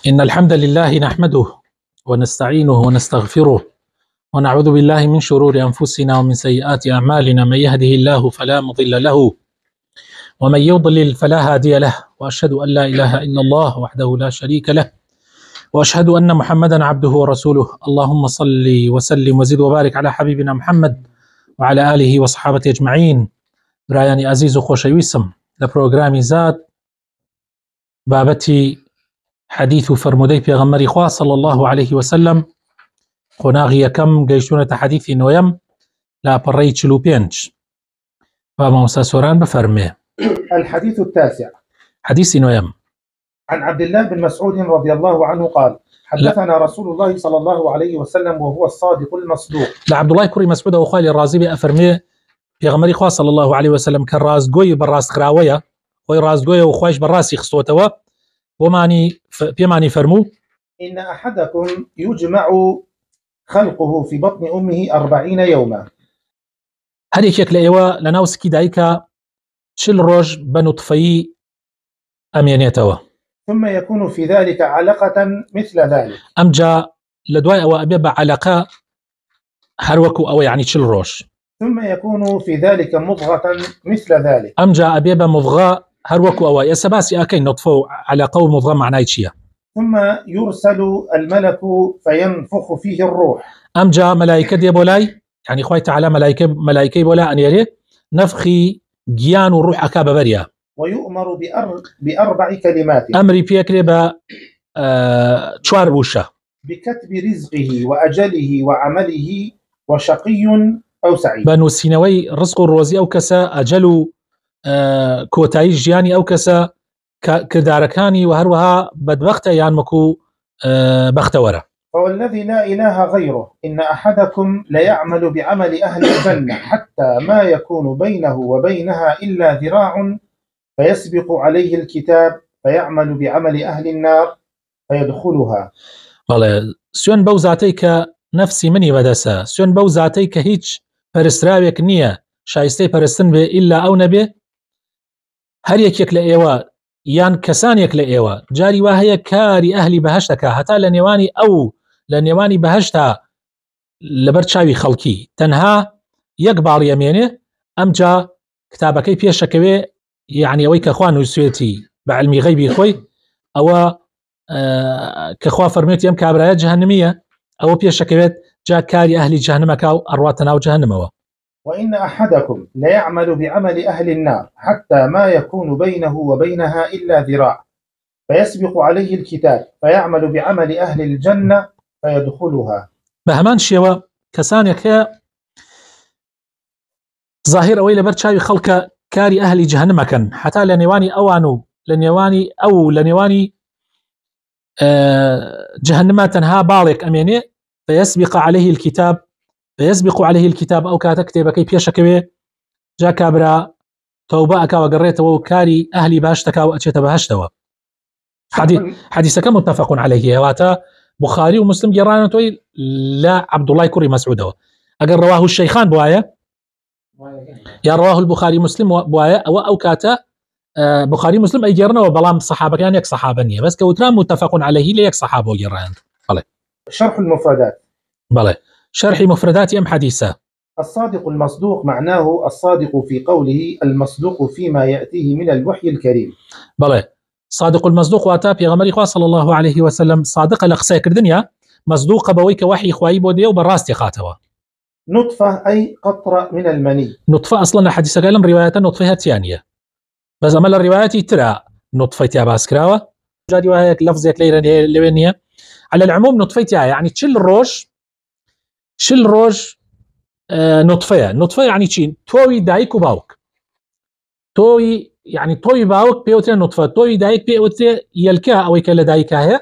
إن الحمد لله نحمده ونستعينه ونستغفره ونعوذ بالله من شرور أنفسنا ومن سيئات أعمالنا. من يهده الله فلا مضل له ومن يضلل فلا هادي له، وأشهد أن لا إله إلا الله وحده لا شريك له، وأشهد أن محمدا عبده ورسوله. اللهم صل وسلم وزد وبارك على حبيبنا محمد وعلى آله وصحابته أجمعين. برایانی عزیز و خۆشەویستم لە پرۆگرامی زاد بابەتی حەدیث و فەرموودەی پێغەمبەری خوا صلی الله عليه وسلم قۆناغی یەکەم گەیشتوونەتە حەدیثی نۆیەم لاپەڕەی 45. مامۆستا سۆران بفەرمێ. الحديث التاسع، حديث نويم. عن عبد الله بن مسعود رضي الله عنه قال: حدثنا رسول الله صلى الله عليه وسلم وهو الصادق المصدوق. لعبد الله كوري مسعود وخالي الرازي بأفرمي پێغەمبەری خوا صلی الله عليه وسلم کە ڕاستگۆی بەڕاستخراوەیە، خۆی ڕاستگۆیە و خۆش بەڕاستی خستوتەوە، پێمانی فەرموو: إن أحدكم يجمع خلقه في بطن أمه 40 يوما. هەر یەکێک لە ئێوە لە ناو سکی دایکە 40 ڕۆژ بە نوتفەیی ئەمێنێتەوە. ثم يكون في ذلك علقة مثل ذلك. ئەمجا لە دوای ئەوە ئەبێ بە عەلەقە هەروەکو ئەوە، یعنی 40 ڕۆژ. ثم يكون في ذلك مضغة مثل ذلك. ئەمجا ئەبێ بە مضغە هەروەکو ئەوە. ئێستا باسی ئەکەین نوتفە و عەلەقە و مضغە معنای چییە. ثم يرسل الملك فينفخ فيه الروح. ئەمجا مەلایکە دێ بۆ لای، یعنی خوای تەعالا مەلایکەی بۆ لای ئەنێرێ، نەفخی گیان و ڕوح ئەکا بەبەریە. ويؤمر بأربع كلمات. ئەمری پێکرێ بە 4 وشە: بكتب رزقه وأجله وعمله وشقي أو سعيد. بە نووسینەوەی ڕزق و ڕۆزی ئەو کەسە، ئەجەل و کۆتایی ژیانی ئەو کەسە، کردارەکانی و هەروەها بەدبەختە یان مەکوو بەختەوەرە. فوالذي لا إله غيره إن أحدكم ليعمل بعمل أهل الجنة حتى ما يكون بينه وبينها إلا ذراع فيسبق عليه الكتاب فيعمل بعمل أهل النار فيدخلها. بەڵێ سوێن بەو زاتەی کە نەفسی منی بەدەسە، سوێن بەو زاتەی کە هیچ پەرستراوێک نییە شایستەی پەرستن بێ ئیلا ئەو نەبێ. هەر یەکێک لە ئێوە یان کەسانێک لە ئێوە جاری وا هەیە کاری ئەهلی بەهەشتەکە، هەتا لە نێوانی ئەو لە نێوانی بەهەشتا لەبەر چاوی خەڵکی تەنها یەک باڵی ئەمێنێ، ئەمجا کتابەکەی پێشەکەوێ، یعنی ئەوەی کە خوا نووسێتی بە عەلمی غەیبی خۆی، ئەوە کە خوا فەرمێتی ئەم کابرایە جەهەنمیە، ئەوە پێشەکەوێت جا کاری ئەهلی جەهەنمەکە و ئەڕواتە ناو جەهەنمەوە. وإن أحدكم ليعمل بعمل أهل النار حتى ما يكون بينه وبينها إلا ذراع فيسبق عليه الكتاب فيعمل بعمل أهل الجنة فيدخلها. بهمان شێوە کەسانێک هەیە ظاهر ئەوەی لەبەر چاوی خەڵکە کاری ئەهلی جەهەنمەکەن، حتا لە نێوانی ئەوان و لە نێوانی جەهەنمە تەنها باڵێک ئەمێنێ. فيسبق عليه الكتاب ئەو کاتە کتێبەکەی پێشەکەوێ، جا کابرا تەوبە ئەکا وەگەڕێتەوە و کاری ئەهلی باشتەکە و ئەچێتە بەهەشتەوە. حەدیثەکە متفق عليه، هەواتە بوخاری و مسلم گێڕانەوەی لە عەبدوڵای کوڕی مەسعودەوە. ئەگەر ڕەواه الشەیخان بوایە یا ڕەواه البوخاری مسلم بوایە، ئەو کاتە بوخاری مسلم ئەیگێڕنەوە، بەڵام سەحابەکان یەک سەحابە نییە، بەس کە وتران متفق عليه لە یەک سەحابە گێڕان. بەڵێ. شرح المفردات. بەڵێ شرحی مفرداتی ئەم حەدیثە. الصادق المصدوق معناه الصادق في قوله المصدوق فيما يأتيه من الوحي الكريم. بەڵێ صادق المصدوق واتە پێغەمبەری خوا صلی الله عليه وسلم صادقە لە قسەکردنیا، مەصدوقە بەوەی کە وحی خوایی بۆ دێ و بەڕاستی خاتەوە. نطفة أي قطرة من المني. نطفة أصلا لحديثك لم رواية نطفة ثانية، بس أما الروايات ترى نطفة تاباس كراوة جاري وهيك لفظك ليرانية. على العموم نطفة يعني تشل روج نطفة يعني تشين توي دايك وباوك، توي يعني توي باوك بيوتر نطفة، توي دايك بيوتر يلكا أو يكلا دايكا هي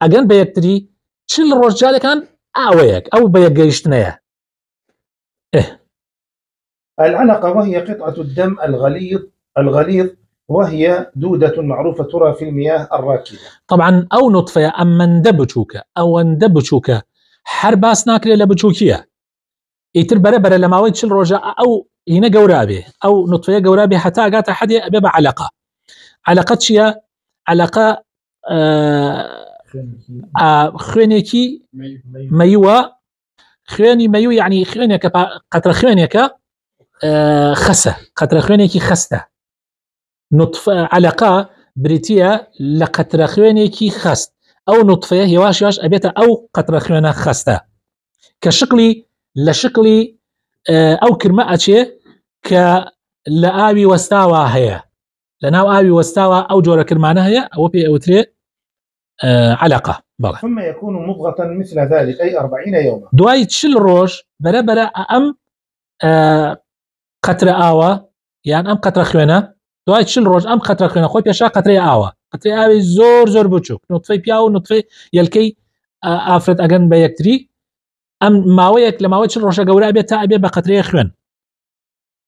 أجن بيكتري تشل روج جالي كان أويك أو بيجيشتناه. العلقة وهي قطعة الدم الغليظ وهي دودة معروفة ترى في المياه الراكدة. طبعا أو نطفة أما اندبچوك حرباس ناكري لبچوكية ئیتر بەرەبەرە لە ماوەی 40 ڕۆژە ئەو هینە گەورابێ، ئەو نوتفەیە گەورابێ هەتا ئەگاتە حەدێ ئەبێ بە عەلەقە. عەلەقە چییە؟ عەلەقە خوێنێکی مەیوە خوێنی مەیو یعنی خوێنێکە قەترە خوێنێکە خەسە قەترە خوێنێکی خەستە نطفە عەلەقە بریتیە لە قەترە خوێنێکی خەست ئەو نطفەیە هێواش یواش ئەبێتە ئەو قەترە خوێنە خەستە کە شکلی لە شکلی ئەو کرمە ئەچێ کە لە ئاوی وەستاوە هەیە لە ناو ئاوی وەستاوە ئەو جۆرە کرمانە هەیە ئەوە پێ ئەوترێ عەلەقە بەڵێ ثم يكون مضغة مثل ذلك أي 40 يوما دوای 40 ڕۆژ بەرەبەرە ئەم قەترە ئاوە یان ئەم قەترە خوێنە دوای 40 ڕۆژ ئەم قەترە خوێنە خۆی پێشا قەترەی ئاوە قەترەی ئاوی زۆر بچووک نوتفەی پیا و نوتفەی یەلکەی ئافرەت ئەگەن بە یەکتری ئەم ماوەیەک لە ماوەی 40 ڕۆژە گەورە ئەبێت تا ئەبێ بە قەترەیە خوێن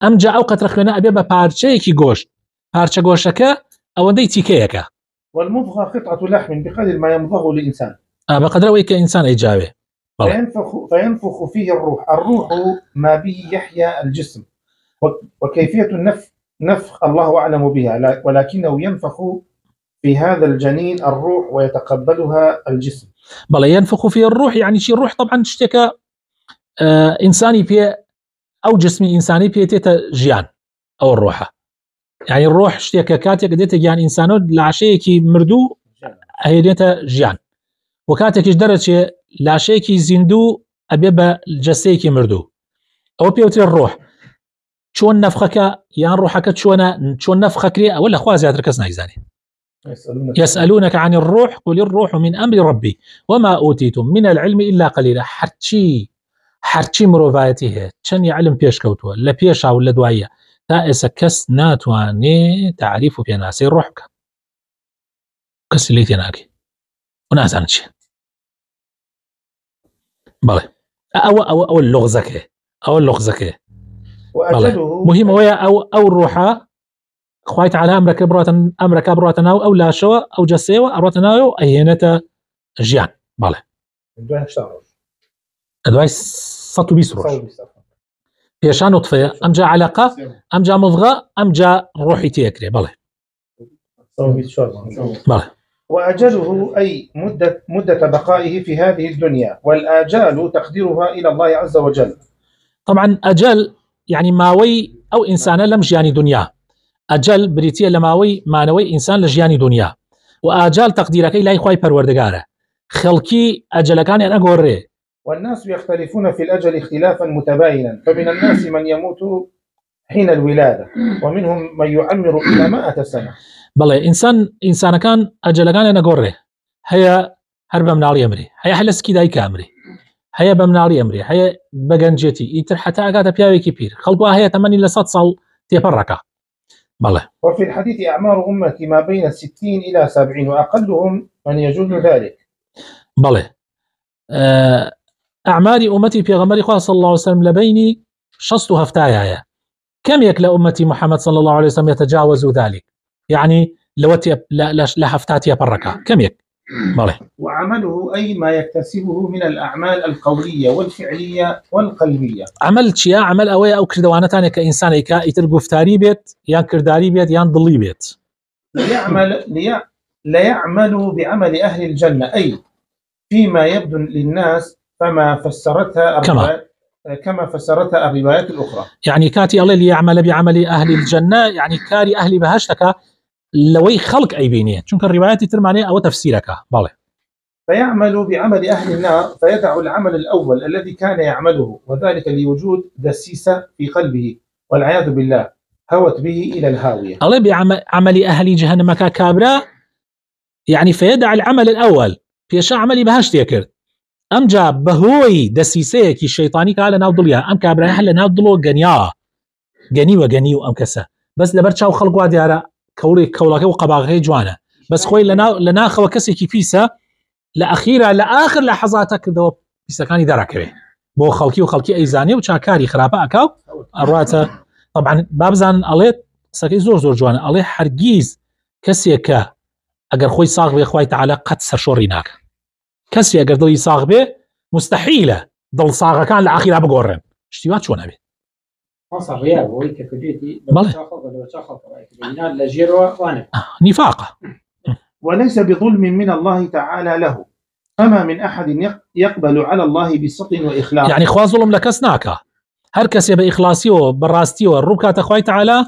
ئەم جا ئەو قەترە خوێنە ئەبێ بە پارچەیەکی گۆشت پارچە گۆشەکە ئەوەندەی تیکەیەکە والمضغة قطعة لحم بقدر ما يمضغه الإنسان بقدر ئەوەی کە ئینسان ئەیجاوێ فينفخ فيه الروح ما به يحيا الجسم وكيفية النفخ الله أعلم بها ولكنه ينفخ في هذا الجنين الروح ويتقبلها الجسم بەڵێ ينفخ فيه الروح يعني شي الروح طبعا شتێکە ئینسانی پێ ئەو جسمی ئینسانی پێێتێتە ژیان ئەو ڕۆحە يعني الروح شتێکە کاتێک دێتە گیان ئینسانۆ لاشەیەکی مردوو هێنێتە ژیان و کاتێکیش دەرەچێ لاشەیەکی زیندوو ئەبێ بە جەستەیەکی مردوو ئەوە پێوترێ ڕۆح چۆن نەفخەکە یان ڕۆحەکە چۆن نەفخەکرێ ئەوە لە خوا زیاتر کەس نایزانێ يسألونك عن الروح قل الروح من أمر ربي وما أوتيتم من العلم إلا قليلا هەرچی مرۆڤایەتی هەیە چەندی علم پێشکەوتووە لە پێشا و لە دواییە تا ئێستا کەس ناتوانێ تعریف و پێناسی ڕۆح بکە کەسی لی تێناکەی و نازانێت چیە بەڵێ ئەوە لۆغزەکەی ئەوە لۆغزەکەی مهم ئەوەیە ئەو ڕۆحە خوای تەعالا ئەمرەکە بڕاتە ناو ئەو لاشەوە ئەو جەستەیەوە ئەڕاتە ناوێ و ئەهێنێتە ژیان بەڵێ دوای 120 ڕۆژ پێشان نوتفەیە ئەمجا عەلەقە ئەمجا مضغە ئەمجا ڕۆحی تێکرێ بەڵێ وأجله أي مدة بقائه في هذه الدنيا والآجال تقديرها إلى الله عز وجل طبعا أجل يعني ماوي أو إنسان لم جياني دنيا أجل بريتيا لماوي مانوي إنسان لجياني دنيا وآجال تقديرك لا يخواي پروردگاره خلقي أجل كان أنا قوري والناس يختلفون في الأجل اختلافا متباينا فمن الناس من يموت حين الولادة ومنهم من يعمر إلى 100 سنة بەڵێ ئینسانەکان ئەجەلەکانیان نەگۆڕێ هەیە هەر بە مناڵی ئەمرێ هەیە هە لە سکی دایکە ئەمرێ هەیە بە مناڵی ئەمرێ هەیە بەگەنجێتی ئیتر حتا ئەگاتە پیاوێکی پیر خەڵکوە هەیە تەمەنی لە 100 ساڵ تێپەڕەکە بەڵێ وفي الحديث أعمار أمتي ما بين 60 إلى 70 وأقلهم من يجوز ذلك بەڵێ ئەعماری ئومەتی پێغەمبەری خوا صلی الله عليه وسلم لبيني 60 و 70 هەیە كم يك لأمتي محمد صلى الله عليه وسلم يتجاوز ذلك يعني لوتي لهفتاتي بركة كم يك بله وعمله أي ما يكتسبه من الأعمال القولية والفعلية والقلبية عمل شيء عمل أوي أو كردوانة تانية كإنسان يتر قفتاري بيت يان كرداري بيت يان ضلي بيت لا يعمل بعمل أهل الجنة أي فيما يبدو للناس كما فسرتها الروايات الأخرى يعني كاتي الله اللي يعمل بعمل أهل الجنة يعني كاري أهل بهشتك لوي خلق أي بينيه چونك الروايات ترمانيه أو تفسيرك بالله فيعمل بعمل أهل النار فيدع العمل الأول الذي كان يعمله وذلك لوجود دسيسة في قلبه والعياذ بالله هوت به إلى الهاوية الله بعمل أهل جهنم كابرا يعني فيدع العمل الأول في شا عملي بهشتك ئەم جا بەهۆی دەسیسەیەکی شەیطانی کە لە ناو دڵیا ئەم کابرای هەر لە ناو دڵۆ گەنی و ئەم کەسە بەس لەبەر چاو خەڵکوا دیارە کەوڵەکە و قەباغەکەی جوانە بەس خۆی لە ناخەوە کەسێکی پیسە لە ئەخیرا لە ئاخر لە حەزاتە کردەوە پیسەکانی دەڕاکەوێ بۆ خەڵکی و خەڵکی ئەیزانێ و چاکاری خراپە ئەکاو ئەڕاتە طبعا بابزان ئەڵێت قسەکەی زۆر جوانە ئەڵێ هەرگیز کەسێکە ئەگەر خۆی ساغ بێ خوای تەعالا قەت سەرشۆڕی ناکە کەسی ئەگەر دڵی ساغ بێ مستحیلە دڵ ساغەکان لە ئاخیرا بگۆڕێن شتیوا چۆن ئەبێ نیفاقە وليس بظلم من الله تعالى له، فما من أحد يقبل على الله بصدق وإخلاص. يعني خوا ظلم لكس ناكا، هر كسي بإخلاصي وبراستي والربكة أخوي تعالى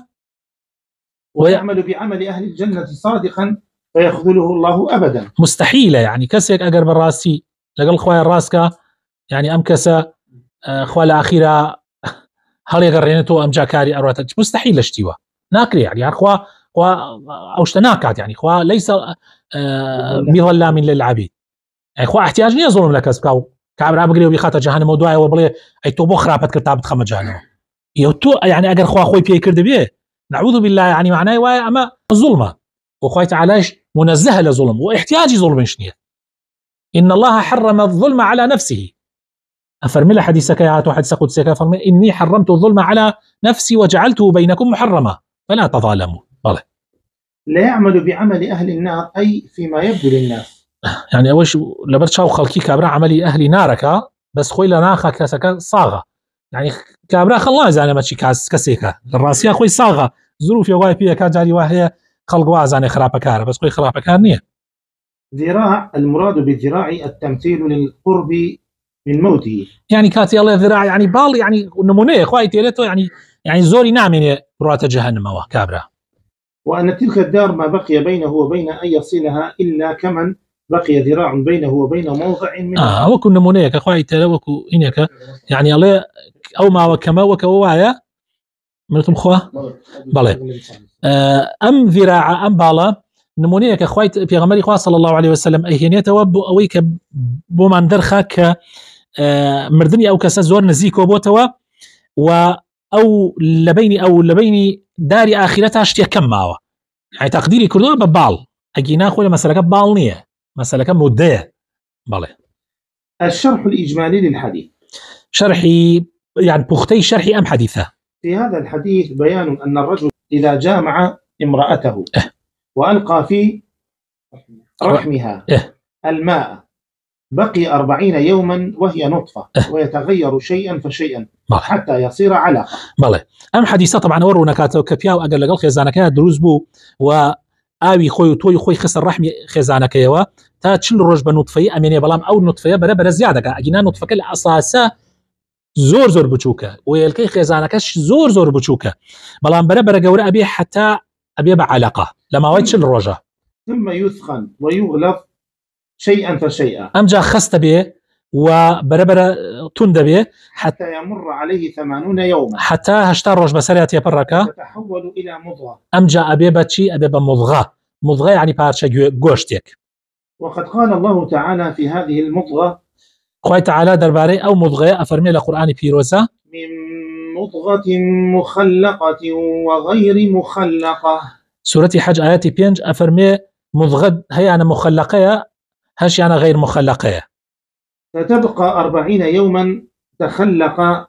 ويعمل بعمل أهل الجنة صادقا فيخذله الله أبدا. مستحيلة يعني كسيك أقر براستي لقل خوايا الراسكا يعني أم كسا خوا الأخيرة هل يقرينتو أم جاكاري أرواتك مستحيل اشتيوا ناكري يعني خوا أوشت ناكات يعني خوا ليس بظلام للعبيد يعني خوا احتياج نية ظلم لكس كاو كعب راب قريب يخاطر جهنم موضوعي وبلي أي تو بخرابت كتاب تخم جهنم يوتو يعني أقر خوا خوي بيه كرد بيه نعوذ بالله يعني معناه واي أما الظلمة وخوي تعالى منزه لظلم واحتياج ظلم شنية إن الله حرم الظلم على نفسه أفرمي حديثك يا عاتو حديث قدسك أفرمي إني حرمت الظلم على نفسي وجعلته بينكم محرما فلا تظالموا. لا يعمل بعمل أهل النار أي فيما يبدو للناس يعني أوش لبرتشاو خلقي كابرا عملي أهل نارك بس خوي لناخا كسكا صاغة يعني كابرا خلا زانه ماشي كسيكا الراسيه خوي صاغه ظروف يواي فيها كان جاري وهي خلق وازانه خرابه كار بس خوي خرابه كار نيه. ذراع المراد بالذراع التمثيل للقرب من موته يعني كاتي الله ذراع يعني بال يعني نمونه خوي تيلتو يعني زوري نامنه روات جهنم وكابرا وأن تلك الدار ما بقي بينه وبين أن يصلها إلا كمن بقي ذراع بينه وبين موضع من وكو نمونه كخوي تيلو وكو إنك يعني الله أو ما وكما وكوايا منتم خوا بالي أم ذراع أم بالا نمونيك أخوات بيغمري خوا صلى الله عليه وسلم أيهنيته وبو أويك بومان درخاك مردني أو كسا زور نزيكو بوتوا أو لبيني داري آخرتها اشتيا كم ماوا يعني تقديري كله ببال أجينا أخوة مسألة بال نية مسألة مدية بالي. الشرح الإجمالي للحديث شرحي يعني بوختي شرحي أم حديثة. في هذا الحديث بيان أن الرجل إذا جامع امرأته وألقى في رحمها الماء بقي 40 يوما وهي نطفة ويتغير شيئا فشيئا حتى يصير علقة. بله أم حديثة طبعا ورو نكاتو كبياو أقل لقل خيزانكا دروز بو وآوي خوي توي خوي خسر رحمي خيزانكا تا تشل روج بنطفية أميني بلام أو نطفية برا زيادة أجينا نطفة كل أساسا زور بچوكه ويلكي خزانكش زور بچوكه بلان برا جورا أبي حتى أبي بعلاقة لما ويتش الرجا ثم يثخن ويغلظ شيئا فشيئا أم جا خست به وبرا تند به حتى يمر عليه 80 يوما حتى هشتار روج بسريات يبركا تتحول إلى مضغة. أم جا أبي بتشي أبي بمضغة يعني بارشة جوشتك. وقد قال الله تعالى في هذه المضغة خوي تعالى درباري أو مضغة أفرمي لقرآن بيروزة من مضغة مخلقة وغير مخلقة. سورة حج آياتي بينج أفرمي مضغة هي أنا مخلقة هش أنا غير مخلقة فتبقى 40 يوما تخلق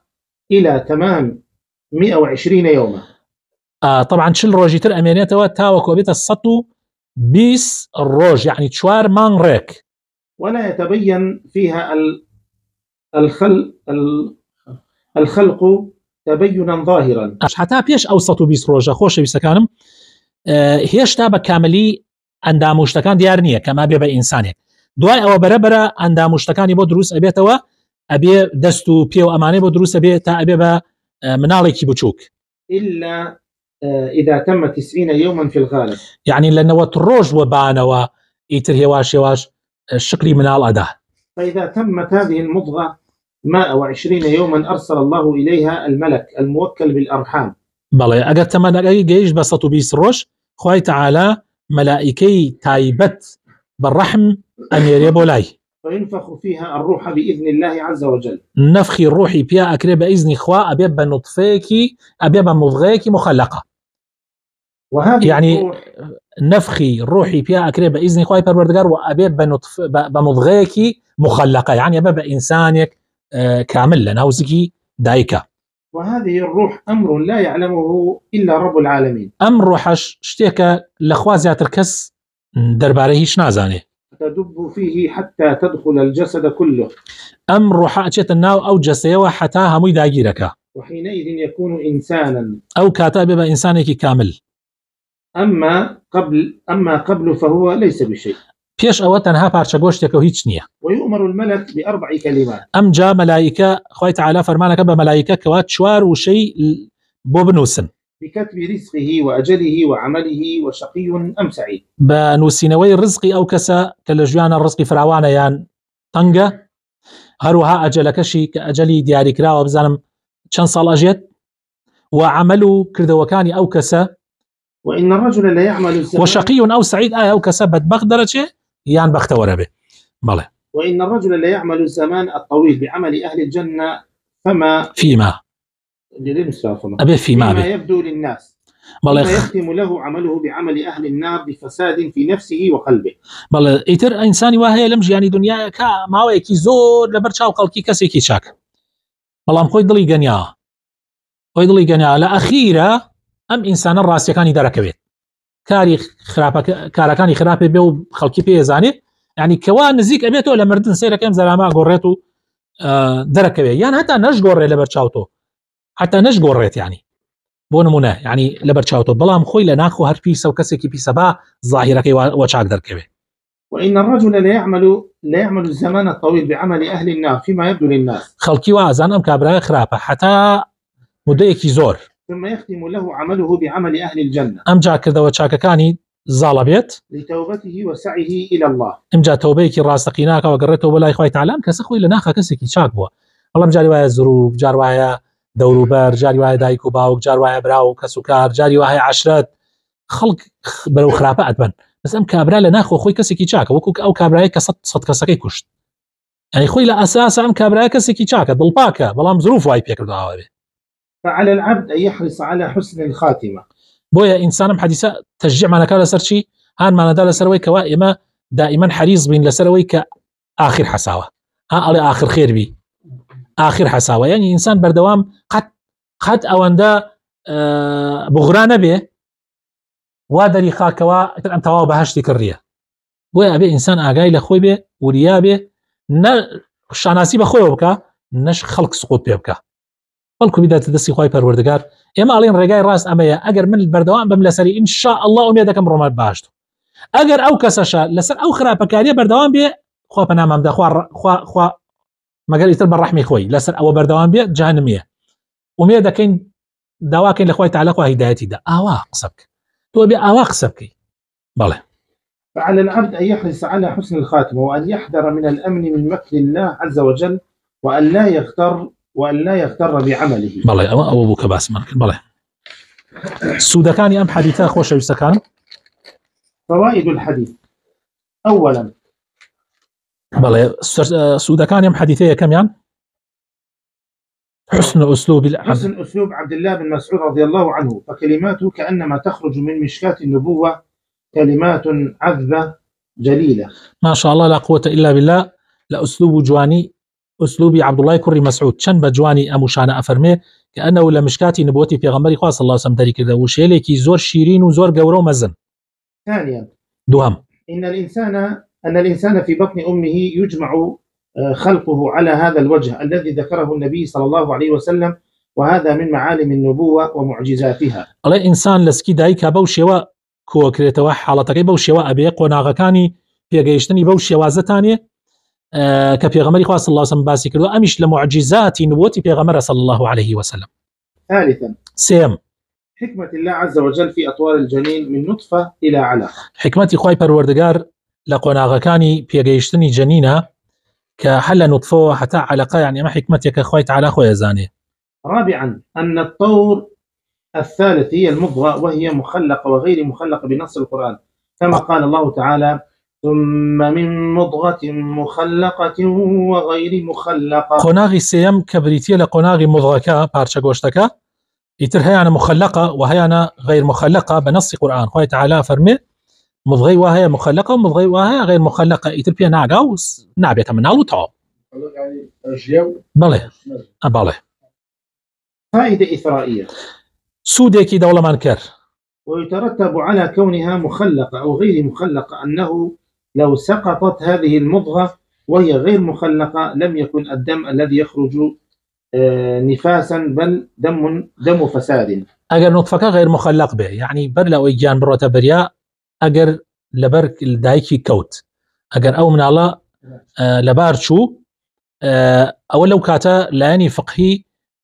إلى تمام 120 يوما. طبعا شل روجي تر أمينيته تاوك وبيت السطو بيس الروج يعني تشوار مان ريك ولا يتبين فيها الخلق تبينا ظاهرا. حتى بيش أوسطو بيس روجا خوش بيسكانم هيش تابا كاملي انداموشتكان ديار نییە کەما بێ بە ئینسانێک دوای ئەوە بەرەبرە ئەنداموشتەکانی بۆ دروست ئەبێتەوە ئەبێ دەست و پێ و ئەمانەی بۆ دروست ئەبێ تا ئەبێ بە مناڵێکی بچووک إلا إذا تم 90 يوما في الغالب يعني لأنه ڕۆژ وبانەوە ئیتر هێواش شکلی مناڵ ئەدا. فإذا تمت هذه المضغة 120 يوما أرسل الله إليها الملك الموكل بالأرحام. بەڵێ ئەگەر تەمەنەکەی گەیشت بە 120 ڕۆژ خوای تعالى ملائكي تايبت بالرحم أميري بولاي وينفخ فيها الروح بإذن الله عز وجل. نفخي الروحي بيا أكري بإذن خوا أبيب نطفيكي أبيب مضغيكي مخلقة. وهذه يعني نفخي الروحي بيا أكري بإذن خوا يبروردقار وأبيب بمضغيكي مخلقة يعني أبيب إنسانك كامل لنا وزكي دايكا. وهذه الروح أمر لا يعلمه إلا رب العالمين. أمر روحش شتيكا لخوازيات الكس درباريهش نازاني تدب فيه حتى تدخل الجسد كله. أمر روحا أتشيت الناو أو جسيوة حتى هموي داقيركا وحينئذ يكون إنسانا أو كاتب إنسانك كامل. أما قبل فهو ليس بشيء. پێش ئەوە تەنها پارچە گۆشتێکە و هیچ نییە. ويؤمر الملك بأربع كلمات. ئەم جا مەلایکە خوای تەعالا فەرمانەکە بە مەلایکە کەوا چوار وشەی بۆ بنووسن بكتب رزقه وأجله وعمله وشقي أم سعيد. بە نووسینەوەی ڕزقی ئەو کەسە کە لە ژیانە ڕزقی فراوانە یان تەنگە، هەروەها ئەجەلەکەشی کە ئەجەلی دیاریکراوە بزانم چەند ساڵ ئەژێت، و عمل و کردەوەکانی ئەو کەسە. وإن الرجل لا يعمل الزمان وشقي أو سعيد ئەو کەسە بەدبەخت دەرەچێ یان بەختەوەرە بێ. بەڵێ. وإن الرجل لا يعمل الزمان الطويل بعمل أهل الجنة فيما أبي فيما يبدو للناس، ثم يختم له عمله بعمل أهل النار بفساد في نفسه وقلبه. بەڵێ ئیتر ئینسانی وهەیە لەم ژیانی دنیاکە ماوەیەکی زۆر لەبەر چاو خەڵکی کەسێکی چاک، بەڵام خۆی دڵی گەنیا لە ئەخیرە ئەم ئینسانە ڕاستیەکانی دەرەکەوێت، کارەکانی خراپێ بێ و خەڵکی پێزانێ، یعنی کەوا نزیک ئەبێتەوە لە مردن سیرەکەم زەراما گۆڕێت و دەرەکەوێت، یان هەتا نەشگۆڕێ لەبەر چاوتۆ، حتا نەشگۆڕێت، یعنی بۆ نمونە یعنی لەبەر چاوتۆ، بەڵام خۆی لە ناخۆ هەر پیسە و کەسێکی پیسە با ظاهیرەکەی وە چاک دەرکەوێت. وإن الرجل لا يعمل الزمان الطويل بعمل أهل النار فيما يبدو للناس. خەڵکی وازان ئەم کابرایە خراپە حتا مدەیەکی زۆر. ثم يختم له عمله بعمل أهل الجنة. ئەم جا کردەوە چاکەکانی زاڵە بێت لتوبته وسعيه إلى الله. ئەم جا تەوبەیەکی ڕاستەقیناکەوە گەڕێتەوە بەلای خوای تەعالا، کەسە خۆی لە ناخە کەسێکی چاک بووە، بەڵام جاری وایە زروب، جار وایە دەوروبەر، جاری وایە دایک و باوک، جار وایە برا و کەس و کار، جاری وایە عەشرەت، خەڵک بەرەو خراپە ئەدبن، بەس ئەم کابرا لە ناخۆ خۆی کەسێکی چاکە، وەکو ئەو کابرایە کە سەد کەسەکەی کوشت، یعنی خۆی لە ئەساس ئەم کابرایە کەسێکی چاکە، دڵپاکە، بەڵام زروف وای پێکرداوە بێ. فعلى العبد أن يحرص على حسن الخاتمة. بۆیە ئینسانم حەدیسە تەشجیعمانەکە لەسەر چی؟ هانمانەدا لەسەرەوەی کەوا ئێمە دائیمەن حەریص بین لەسەرەوەی کە آخر حەساوە، ئەڵێ آخر خێر بی، آخر حەساوە، یعنی ئینسان بەردەوام قەت ئەوەندە بغرا نەبێ وا دەری خاکەوە ئەم تەواو بەهەشتی کڕیە. بۆیە ئەبێ ئینسان ئاگای لە خۆی بێ، وریا بێ، نە شاناسی بە خۆیەوە بکە، نەش خەڵک سقوط پێ بکە، بەڵکو بیداتە دەستی خوای پەروەردگار. ئێمە ئەڵێن ڕێگای ڕاست ئەمەیە، ئەگەر من بەردەوام بم لەسەری ئینشاء الله ئومێد دەکەم ڕۆمات باشت. ئەگەر ئەو کەسەشە لەسەر ئەو خراپەکاریە بەردەوام بێ، خوا پەنامەمدا خوا مەگەر ئیتر بە ڕەحمی خۆی لەسەر ئەوە بەردەوام بێ جانمیە، ئومێد دەکەین داواکەین لە خوای تەعالا خوا هیدایەتیدا ئاوا قسە بکە، تۆ بێ ئاوا قسە بکەی. بەڵێ. فعلى العبد أن يحرص على حسن الخاتمة وأن يحذر من الأمن من مكر الله عز وجل وأن لا يغتر بعمله. بەڵێ ئەوە بوو کە باسمان کرد. بەڵێ سوودەکانی ئەم حەدیثە خۆشەویستەکان. فوائد الحديث. أولا بەڵێ سوودەکانی ئەم حەدیثەیە کەمیان حسن أسلوب عبد الله بن مسعود رضي الله عنه، فكلماته كأنما تخرج من مشكاة النبوة، كلمات عذبة جليلة. ما شاء الله لا قوة إلا بالله. لأسلوب جواني أسلوبي عبد الله كري مسعود شن بجواني أموشانا أفرمي كأنه لمشكاتي نبوتي في غمري خاص الله سمدري كذا وشيلكي زور شيرين وزور قورو مزن. ثانيا دوهم أن الإنسان في بطن أمه يجمع خلقه على هذا الوجه الذي ذكره النبي صلى الله عليه وسلم، وهذا من معالم النبوة ومعجزاتها. الله إنسان لسكي دايكا بوشيوا كوكريتوا حالتك بوشيوا أبي قناغكاني في جيشتني بوشيوا زتاني كبيغمري خاص صلى الله عليه وسلم باسي كردو أمش لمعجزات نبوتي بيغمر صلى الله عليه وسلم. ثالثا سيم حكمة الله عز وجل في أطوار الجنين من نطفة إلى علقة. حكمتي خواي پروردگار لقناغكاني بيغيشتني جنينة كحل نطفه حتى علقة، يعني ما حكمتك خواي تعالى خويا زاني. رابعا أن الطور الثالث هي المضغة، وهي مخلقة وغير مخلقة بنص القرآن، كما قال الله تعالى ثم من مضغة مخلقة وغير مخلقة. قناغي سيم كبريتية لقناغي مضغة بارشا قوشتك يتر هيانا مخلقة وهيانا غير مخلقة بنص القرآن. خوي تعالى فرمي مضغي وهي مخلقة ومضغي وهي غير مخلقة، يتر بيا ناقاوس نابية من نالو تعب. بله بله. فائدة إثرائية. سوديكي دولة منكر. ويترتب على كونها مخلقة أو غير مخلقة أنه لو سقطت هذه المضغة وهي غير مخلقة لم يكن الدم الذي يخرج نفاسا بل دم فساد. ئەگەر نوتفەکە غیر مخلق بێ، یعنی بەر لەوەی گیان بڕۆتە بەریا ئەگەر لەبەر دایکی کەوت، ئەگەر ئەو مناڵە لەبار چوو، ئەوە لەو کاتە لایەنی فقهی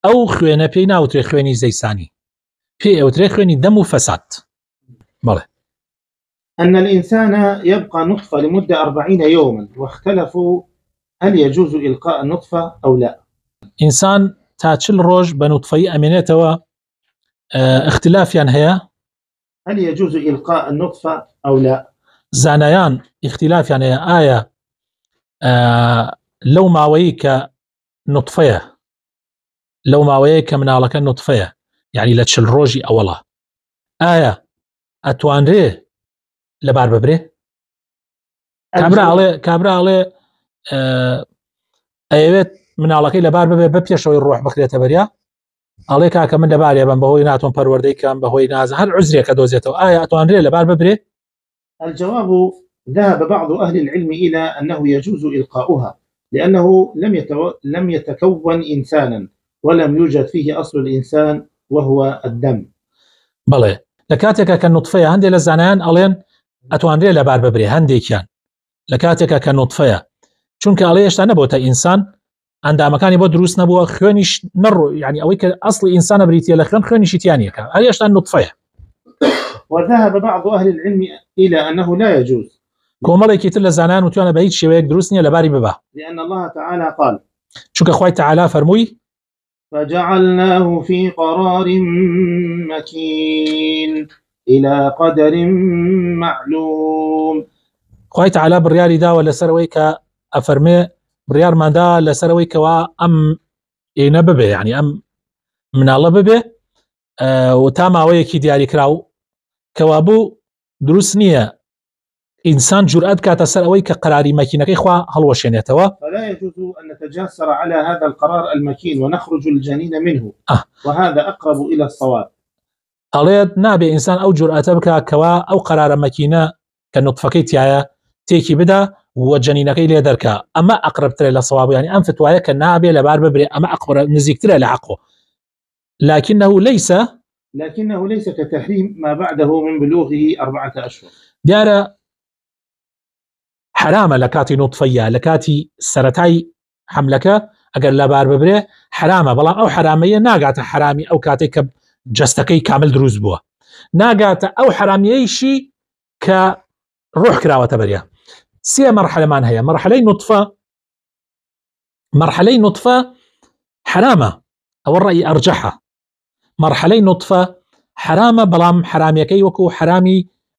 ئەو خوێنە پێی ناوترێ خوێنی زەیسانی، پێی ئەوترێ خوێنی دەم و فەساد. بەڵێ أن الإنسان يبقى نطفة لمدة 40 يوما، واختلفوا هل يجوز إلقاء النطفة أو لا. ئینسان تا 40 ڕۆژ بە نوتفەی ئەمێنێتەوە، اختلافیان هەیە هل يجوز إلقاء النطفة أو لا. زانایان اختلافیان هەیە ئایا لەو ماوەیە کە نوتفەیە، لەو ماوەیە کە مناڵەکە نوتفەیە، یعنی لە 40 ڕۆژی ئەوەڵە، ئایا ئەتوانرێ لەبار ببرێ؟ کابراڵێ ئەوێت مناڵەکەی لەبار ببێ بە پێشەوەی ڕۆح بخرێتە بەریا، ئەڵێ کاکە من لەبارێ بم بەهۆی ناتۆن پەروەردەی کەم، بەهۆی نازە هەر عوزرێکە دۆزێتەوە، ئایا ئەتوانرێ لەبار ببرێ؟ الجواب ذهب بعض أهل العلم إلى أنه يجوز إلقاؤها، لأنه لم يتكون إنسانا ولم يوجد فيه أصل الإنسان وهو الدم. بەڵێ لە کاتێکە کە نوتفەیە هەندێک لە زانایان ئەڵێن ئەتوانرێ لەبار ببرێ، هەندێکیان لە کاتێکە کە نوتفەیە، چونکە ئەڵێ هێشتا نەبووتە ئینسان، ئەندامەکانی بۆ دروست نەبووە، خوێنیش نەڕۆ، یعنی ئەوەی کە ئەسڵی ئینسانە بریتە لە خوێن، خوێنیشی تیانیەکە، هەر هێشتا نوتفەیە. وذهب بعض أهل العلم إلى أنه لا يجوز، کۆمەڵێکی تر لە زانایان وتوانە بە هیچ شێوەیەک دروست نییە لەباری ببا، لأن الله تعالى قال، چونکە خوای تەعالا فەرمووی فجعلناه في قرار مكين إلى قدر معلوم. خوای تەعالا بڕیاری داوە لەسەرەوەی کە ئەفەرمێ بڕیارماندا لەسەرەوەی کەوا ئەم ئێنە ببێ، یعنی ئەم مناڵە ببێ و تا ماوەیەکی دیاریکراو کەوا بوو دروست نییە ئینسان جورئەت کاتە سەر ئەوەی کە قەراری مەکینەکەی خوا هەڵوەشێنێتەوە. فلا يجوز أن نتجاسر على هذا القرار المكين ونخرج الجنين منه، وهذا أقرب إلى الصواب. ئەڵێت نابێ ئینسان ئەو جورئەتە بکە کەوا ئەو قەرارە مەکینە کە نوتفەکەی تایە تێکی بدا و جەنینەکەی لێ دەرکە، ئەمە ئەقربترە لە سەواب، یعنی ئەم فتوایە کە نابێ لەبار ببرێ، ئەمە ئەقرب نزیکترە لە حەقۆ، لكنه ليس كتحريم ما بعده من بلوغه 4 أشهر. دیارە حرامە لە کاتی نوتفەیە، لە کاتی سەرەتای حملەکە ئەگەر لەبار ببرێ حرامە، بەڵام ئەو حرامەیە ناگاتە حرامی ئەو کاتێک کە جەستەکەی کامل دروست بووە، ناگاتە ئەو حرامیەیشی کە ڕۆح کراوەتە بەریا. سێ مەرحەلەمان هەیە. مەرحەلەی نوتفە حرامە، ئەوە ڕەئی ئەرجەحە. مەرحەلەی نوتفە حرامە، بەڵام حرامیەکەی وەکو حرامی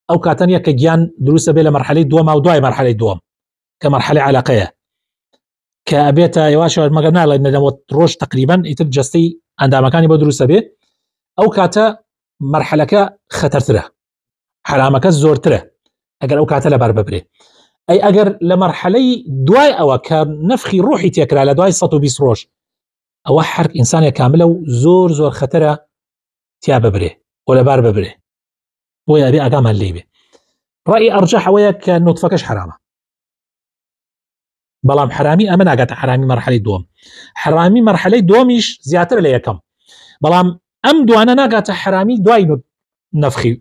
ئەو کاتەنیە کە گیان دروستە بێ لە مەرحەلەی دووەمە و دوای مەرحەلەی دووەم کە مەرحەلەی عەلەقەیە، کە ئەبێتە یواشەوە مەگەر ناڵێت نەدەمەوە ڕۆژ تقریبەن ئیتر جەستەی ئەندامەکانی بۆ دروستە بێ، ئەو کاتە مەرحەلەکە خەتەرترە، حرامەکە زۆرترە ئەگەر ئەو کاتە لەبار ببرێ. ئەی ئەگەر لە مەرحەلەی دوای ئەوە کە نەفخی ڕوحی تێکرا لە دوای 120 ڕۆژ، ئەوە حرق ئینسانێک کاملە و زۆر خەتەرە تیا ببرێ و لەبار ببرێ، بۆیە ئەبێ ئاگامان لێ بێ. ڕەئی ئەرجەح ئەوەیە کە نوتفەکەش حرامە، بەڵام حرامی ئەمە ناگاتە حرامی مەرحەلەی دووەم. حرامی مەرحەلەی دووەمیش زیاتر لە یەکەم، بەڵام ئەم دوانە ناگاتە حرامی دوای نەفخی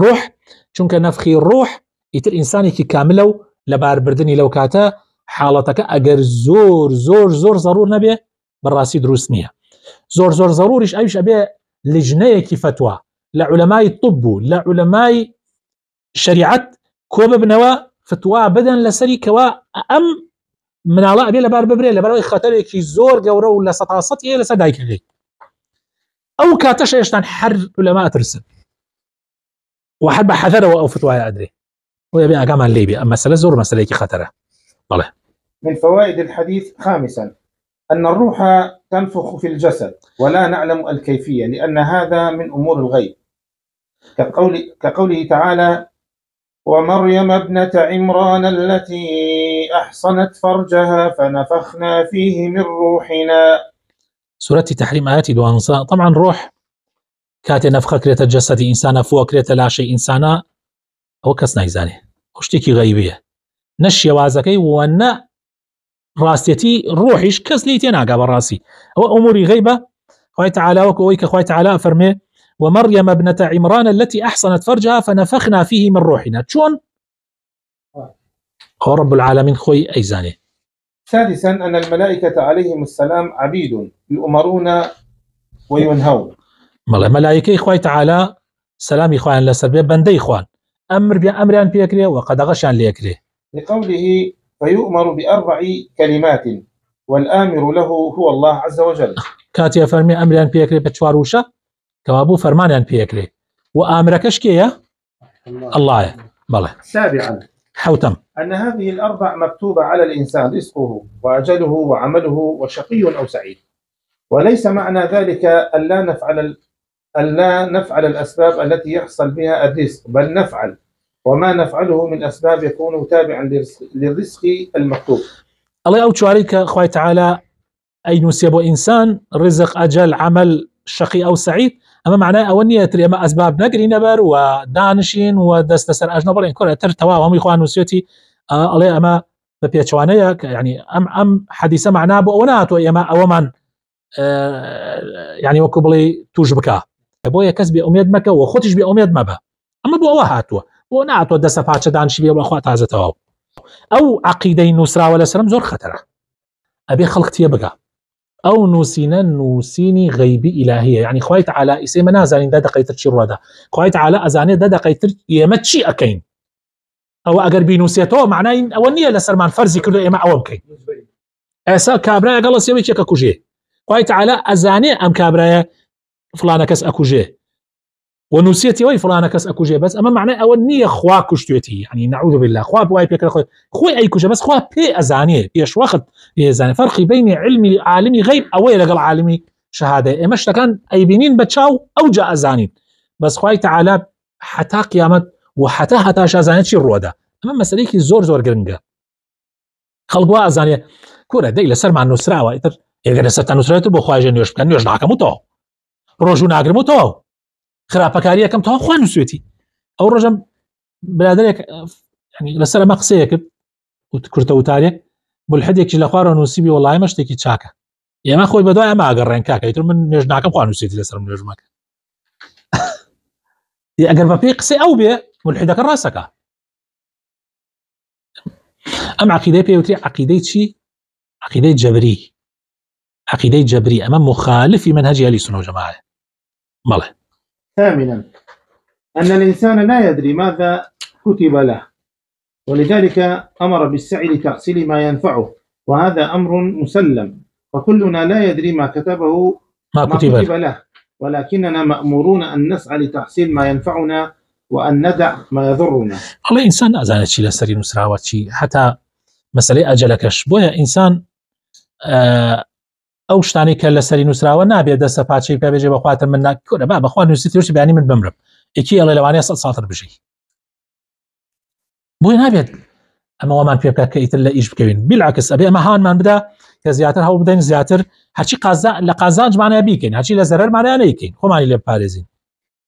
ڕوح، چونکە نەفخی ڕوح ئیتر ئینسانێکی کاملە و لەباربردنی لەو کاتە حاڵەتەکە ئەگەر زۆر ضرور نەبێ بەڕاستی دروست نییە. زۆر ضروریش ئەویش ئەبێ لجنەیەکی فتوە لە عولەمای طب و لە عولەمای شریعەت کۆ ببنەوە فتوا بدەن لەسەری کەوا ئەم مناڵە ئەبێ لەبار ببرێ لەبەرەوەی خەتەرێکی زۆر گەورە و لە 100% هەیە لەسەر دایکەکەی. ئەو کاتەش هێشتا هەر عولەما ئەترسن و هەر بە حەذەرەوە ئەو فتوایە ئەدرێ، بۆیە بێ ئاگامان لێ بێ ئەم مەسەلە زۆر مەسەلەیەکی خەتەرە. بەڵێ. من فوائد الحديث خامسا أن الروح تنفخ في الجسد ولا نعلم الكيفية، لأن هذا من أمور الغيب، كقوله تعالى: ومريم ابنة عمران التي أحصنت فرجها فنفخنا فيه من روحنا. سورة تحريم آياتي دوانسا. طبعا روح كاتي نفخة كريت الجسد إنسانا فوق كريت لا شيء إنسانا أو كس نايزاني وشتكي غيبية نشي وازكي وانا راستيتي روحيش كس ليتي ناقا براسي أو أموري غيبة خوي تعالى وكويك خوي تعالى فرمي ومريم ابنة عمران التي أحصنت فرجها فنفخنا فيه من روحنا. شون هو رب العالمين خوي أيزاني. سادسا أن الملائكة عليهم السلام عبيد يؤمرون وينهون. ملائكة خوي تعالى سلام إخوان لسربي بندي إخوان أمر بأمران بيكري وقد غشان ليكري لقوله فيؤمر بأربع كلمات والآمر له هو الله عز وجل. كاتي فرمي أمران بيكري بتشواروشا كوابو فرمانيان بيكري وآمركش كيه الله بله. سابعا حوتم أن هذه الأربع مكتوبة على الإنسان رزقه وأجله وعمله وشقي أو سعيد، وليس معنى ذلك ألا نفعل الأسباب التي يحصل بها الرزق، بل نفعل وما نفعله من أسباب يكون تابعا للرزق المكتوب. الله أو تشاريك خوي تعالى أي نسيب إنسان رزق أجل عمل شقي أو سعيد، أما معناه أولنية تري أما أسباب نقري نبر ودانشين ودستسر أجنبر إن كل ترتوا هم إخوان نسيتي الله أما ببيتشوانية يعني أم حديث معناه بأونات وإما أومن يعني وكبلي توجبكا بويا كسب أميد مكة وخوتش بأميد مبا أما بوا هاتوا ونعتوا دسفات دانش بيا وأخوات هذا تواو أو عقيدة نسرة ولا سلام زور خطرة أبي خلق يبقى أو نوسيني غيبي إلهية يعني خوي تعالى اسم نازلين ده دقيتر شيء هذا خوي تعالى أزاني ده دقيتر يمتشي أكين أو أجر بينوسيته معناه أولنية لسرمان فرزي كله إما أوم كين أسا كابرايا قال سيوي شيء كوجي خوي تعالى أزاني أم كابرايا فلانة كس أكوجي ونسيتي وي فلانة كس أكوجي بس أما معناه أولنية خوا كشتوتي يعني نعوذ بالله خوا بواي بيكره خوي أي كوجي بس خوا بي أزاني يش وقت يزاني فرق بين علمي عالمي غيب أو يلقى عالمي شهادة إمش كان أي بنين بتشاو أو جاء أزاني بس خوي تعالى حتى قيامت وحتى شازاني شي الرودا أما مسألة زور قرنجة خلقوا أزاني كورة دي لسر مع النسرة وإتر يقدر ستة نسرة تبو خواهي جنيوش بكن نيوش ناكمو تو روجو ناقرمو تو خرابة كارية كم تو خواه نسويتي أو رجم بلادريك يعني لسر ما قصيك وتكرتو تاريك ملحد يكشي لخوار نسيبي والله ما اشتكي تشاكا يا ما خوي بدو ما أقرين كاكا يتر من نيوش ناكم خواه نسويتي لسر من نيوش ماكا يقر ببي قصي أو بي ملحدك الراسكا أم عقيدة بيوتري عقيدة شي عقيدة جبري أمام مخالف منهج أهل السنة والجماعة ماله. ثامنا أن الإنسان لا يدري ماذا كتب له ولذلك أمر بالسعي لتحصيل ما ينفعه وهذا أمر مسلم وكلنا لا يدري ما كتبه ما كتب له ولكننا مأمورون أن نسعى لتحصيل ما ينفعنا وأن ندع ما يضرنا. الله إنسان أزانت شي لسري نسراوات شي حتى مسألة أجلكش بويا إنسان أو شتاني كلا سري نسراوة نابي دسا باتشي بيجي بخواتر منا كورا بابا خوان نسيتي وش بيعني من بمرب إكي الله لواني ساطر بجي بويا نابي أما ومان بيبكا كيتر لا إيش بكوين بالعكس أبي أما هان من بدا كزياتر هاو بدين زياتر هاتشي لقازانج معنى بيكين هاتشي لزرر معنى ليكين خو معني لباريزين.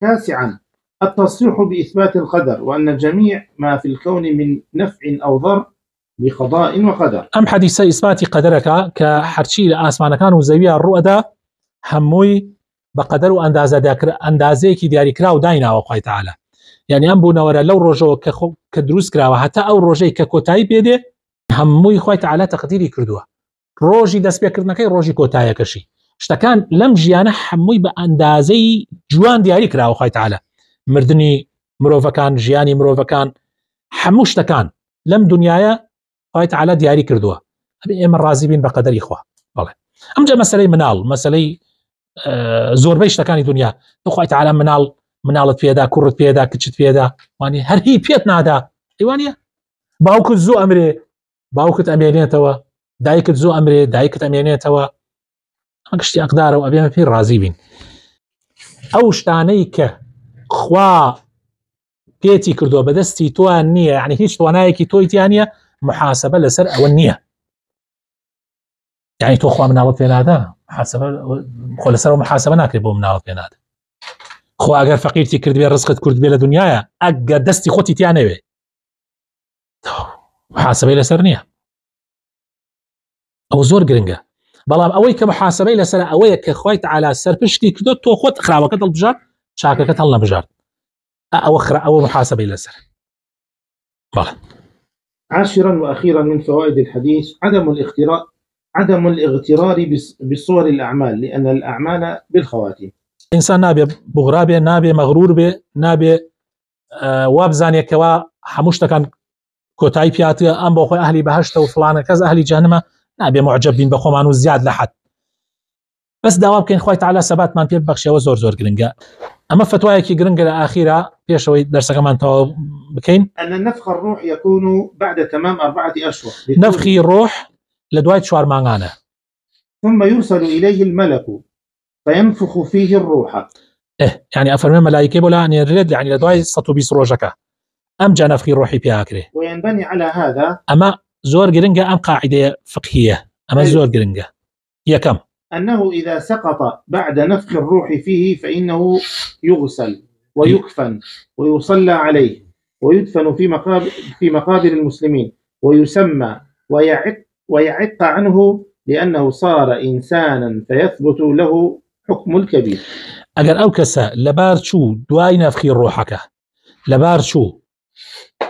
تاسعا التصريح بإثبات القدر وأن جميع ما في الكون من نفع أو ضر بقضاء وقدر. أم حديث إثبات قدرك كحرشي لآسمان كان وزوية الرؤى هموي بقدر وأندازة كي دياري كراو داينا وقاي تعالى يعني أم بونا ورا لو رجو كدروس كراو حتى أو رجي ككوتاي بيدي هموي خوي تعالى تقديري كردوه روجي دس بيكرنكي روجي كوتاي كشي اشتكان لم جيانا هموي بأندازة جوان دياري كراو خوي تعالى مردني مروفكان جياني مروفكان هموش تكان لم دنيايا خوي تعالى دياري كردوه أبي إما الرازبين بقدر إخوة والله أم جاء مسألة مسألة زور بيش تكاني دنيا خوي تعالى منالت بيدا كرت بيدا كتشت بيدا واني هر هي بيتنا دا ايوانيا باوكت زو امري باوكت امينيه توا دايكت زو امري دايكت امينيه توا اكشتي اقدار وابي ما في رازبين او شتانيك خوا بيتي كردو بدستي تو النيه يعني هيش توانايكي تويتيانيا محاسبه لسر او النيه يعني تو خوا منالت بين هذا محاسبه خل سر محاسبه ناكربو منالت بين هذا خو اگر فقيرتي كرد بي رزقت كرد بي لدنيايا اگر دستي خوتي تيانوي محاسبه لسر نيه او زور قرنقه بەڵام ئەوەی کە محاسبەی لەسەر ئەوەیە کە خۆی تعالی سەرپشتی کردو تۆ خۆت خراوەکەت هەڵبژار چاکەکەت هەڵ نەبژار ئەوە محاسبەی لەسەر. بەڵێ. عاشرا وأخيرا من فوائد الحديث عدم الاغترار بصور الأعمال لأن الأعمال بالخواتيم. إنسان نابێ بغرا بێ، نابێ مەغرور بێ، نابێ وابزانێکەوە هەموو شتەکان کۆتایی پیاتە ئەم بۆ خۆی ئەهلی بەهەشتە و فڵانە کەس ئەهلی جەهەنەمە، نابێ معجەب بین بە خۆمان و زیاد لە حەد. بەس داوا بکەین خۆی تعالی سەباتمان پێ ببەخشێەوە زۆر گرنگە. ئەمە فتوایەکی گرنگە لە ئاخیرا پێشەوەی دەرسەکەمان تەواو بکەین. أن نفخ الروح يكون بعد تمام 4 أشهر. نفخی ڕۆح لە دوای 4 مانگانە. ثم يرسل إليه الملك فينفخ فيه الروح. يعني أفرمي ملائكة بولا أن يرد يعني لدواي 120 روجك أم جا نفخي روحي بياكره. وينبني على هذا أما زور جرينجا أم قاعدة فقهية أما زور جرينجا هي كم؟ أنه إذا سقط بعد نفخ الروح فيه فإنه يغسل ويكفن ويصلى عليه ويدفن في مقابر المسلمين ويسمى ويعق عنه لأنه صار إنسانا فيثبت له حكم الكبير. أجر أو كسا لبارشو دواي نفخي روحك لبارشو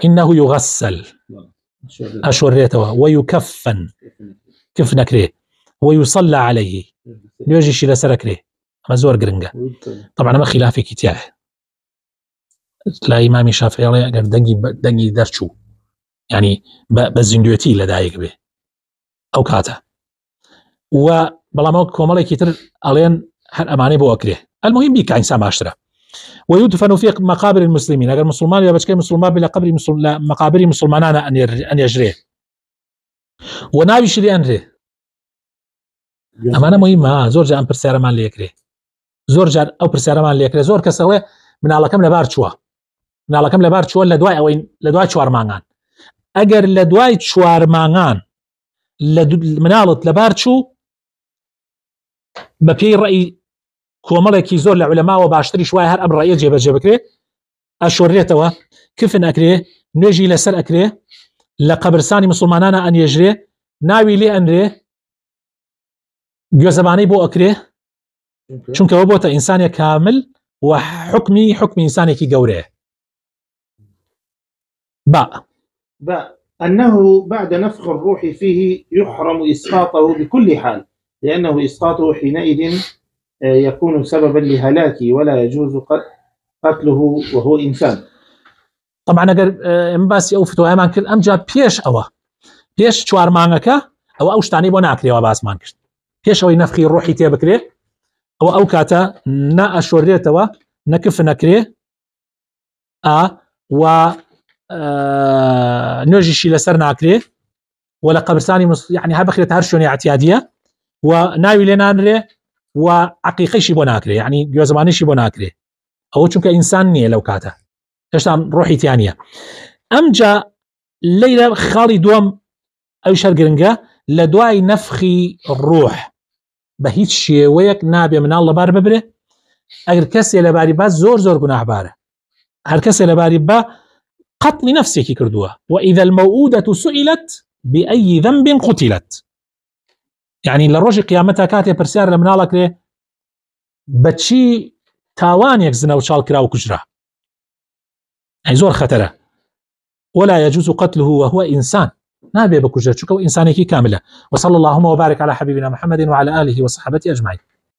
إنه يغسل أشوريته ويكفن كيف نكريه ويصلى عليه نيجي شي لسركريه أما زور قرنقة. طبعا ما خلافي كتاه لا إمامي شافعي أجر دنجي درشو يعني بزندوتي لدايق به أو كاتا وبلا موك كومالي كتر ألين هر أماني بو أكريه. المهم بيك إنسان معاشرة ويدفن في مقابر المسلمين. أجر مسلمان يا بشكل مسلمان بلا قبر مقابر مسلمان أن يجريه ونابي شري أنره. أمانة مهمة زور جا أم برسارة مان ليكريه زور جا أو برسارة مان ليكريه زور كسوه من على كم لبار شوا من على كم لبار شوا لدواي أو لدواي شوار مانغان. أجر لدواي شوار مانغان منالط لبار شو ببي رأي كومالێکی زۆر لە علەماوە باشتری شوای هەر ئەم ڕایە جێبەجێ بکرێ ئەشۆرێتەوە کفن ئەکرێ نوێژی لەسەر ئەکرێ لە قەبرستانی مسلمانانە ئەنێژرێ ناوی لێ ئەنرێ گوێزەبانەی بۆ ئەکرێ چونکەوە بۆتە ئینسانێک کامل و حکمی ئینسانێکی گەورەیە. أنه بعد نفخ الروح فيه يحرم إسقاطه بكل حال لأنه إسقاطه حينئذ يكون سببا لهلاكه ولا يجوز قتله وهو إنسان. طبعا أجر مباسي أو فتوى أمان كل أمجا بيش شوار مانكا أو شتاني بو ناكري واباس مان كرت بيش أو نفخي الروحي تيبكري أو كاتا نا أشوريتوا نكف نكري و نوجي شي لسر ناكري ولا قبرساني يعني هبخرت هرشوني اعتيادية وناوي لنا نري وعقيقيشي بو ناكري يعني جوزمانيشي بو ناكري أو چونك إنسان نية لو كاتا هشتان روحي تانية. أمجا ليلة خالي دوم أو شرقرنقة لدواي نفخي الروح بهيت شيويك نابي من الله بار ببره أجر كسي لباري با زور قناح باره هر كسي لباري با قتل نفسك كردوها وإذا الموؤودة سئلت بأي ذنب قتلت يعني لروج قيامتها كاتي برسيار لمنالك ليه بتشي تاوان يكزنا وشال كرا وكجرا يعني زور خطره ولا يجوز قتله وهو إنسان نابي بكجرا شكو إنسانيكي كاملة. وصلى اللهم وبارك على حبيبنا محمد وعلى آله وصحبه أجمعين.